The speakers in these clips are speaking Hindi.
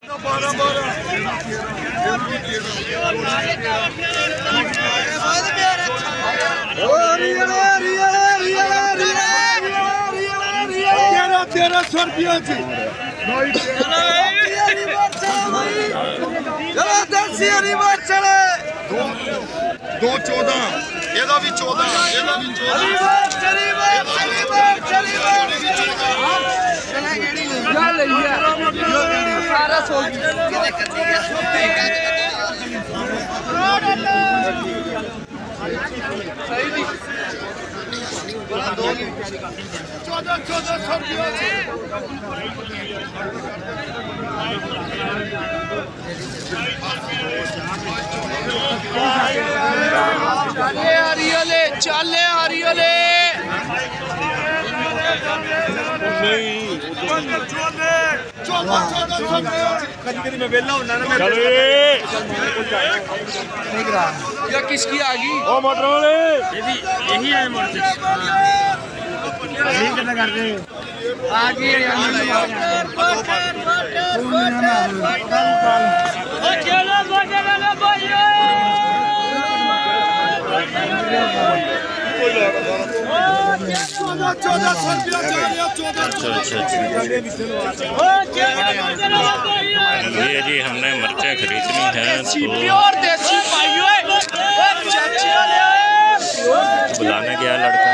दो 14 ਇਹਦਾ ਵੀ 14 ਇਹਦਾ ਵੀ चाले हरियाले किसकी आ गई मोटर वाले यही है मोटर ये जी हमने मिर्चें खरीदनी है तो बुलाने गया लड़का।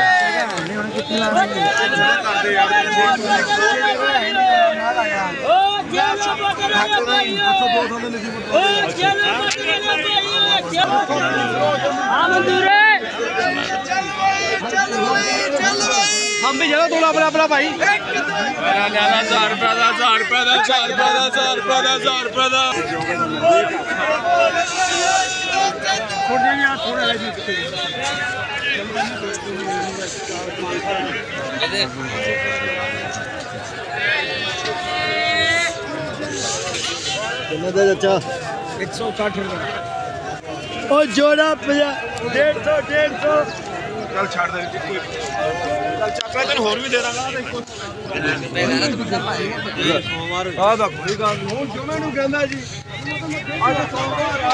हम भी ज्यादा तोला अपना अपना भाई 1000 रुपया 1000 रुपया 1000 रुपया 1000 रुपया 1000 रुपया अच्छा 160 रुपया और जोड़ा 150 150 चल छाड़ दे कोई चल चक्रा तेन होर भी दे रहा आ दा कोई गल नहीं जो मैनू कहंदा जी आज सोमवार आ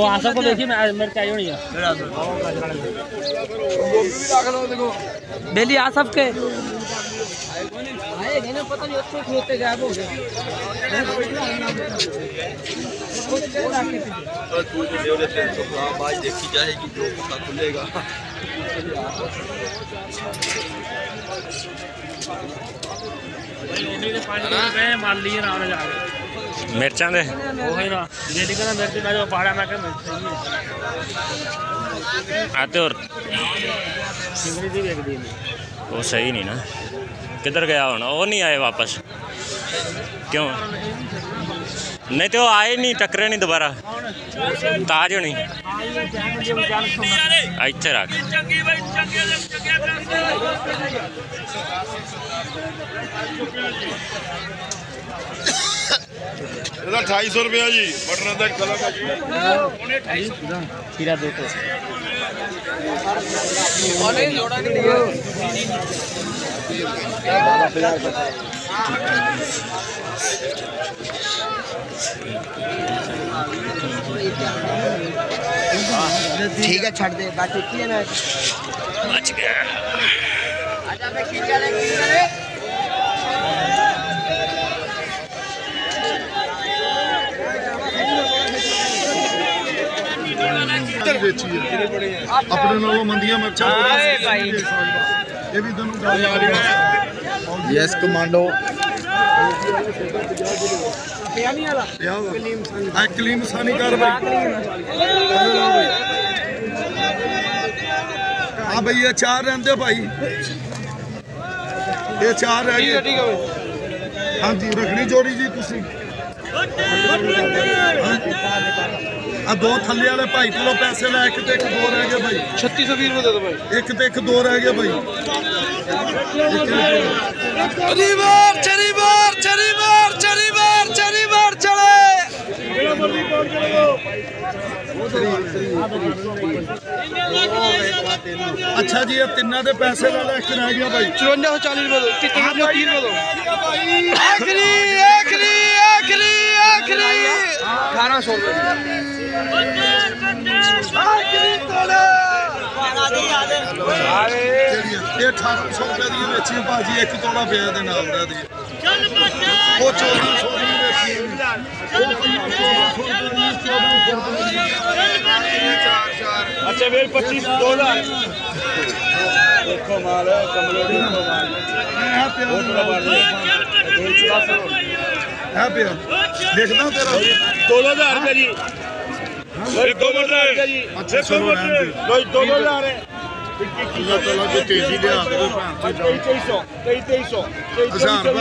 आशा को देखिए मेरे चाहिए नहीं बेली आसफ के पता नहीं अच्छे होते गायब हो गए देखी जाएगी जो पता खुलेगा। मिर्चा दे आते और वो सही नहीं ना किधर गया होना वो नहीं आए वापस क्यों नहीं तो आए नहीं टकरे नहीं दोबारा ताज होनी इतने रख 2800 रुपया जी मटन का खला का खीरा 2 ठीक है छड़ दे बात ठीक है ना बच गया अपने नालों मंदियां मिर्चा ये भी दोनों यस कमांडो कलीम सानी कर भाई हाँ भाई ये 4 रहते भाई ये 4 रह गए हाँ जी रखनी जोड़ी जी तुसी आ 2 थले वाले भाई को पैसे ले 1 ते 1 2 रह गए भाई 3620 रुपये दे दो भाई 1 ते 1 2 रह गए भाई अच्छा जी, ये तिना दे पैसे ला ला, एक रह गया भाई 5440 रुपए दो, 30 रुपए दो। आखिरी 1800 रुपए ये 1800 रुपए दी बेची भाजी, एक तोड़ा पे दे नाल दा दी वो 1400 दी बेची। अच्छा वेल 25 2000 देखो माल है कमले देखो माल है पे देखदा तेरा 2000 रुपए जी, 2000 जी। अच्छा चलो रहने दे 2000 है। तेजी लिया 2300 2300 1000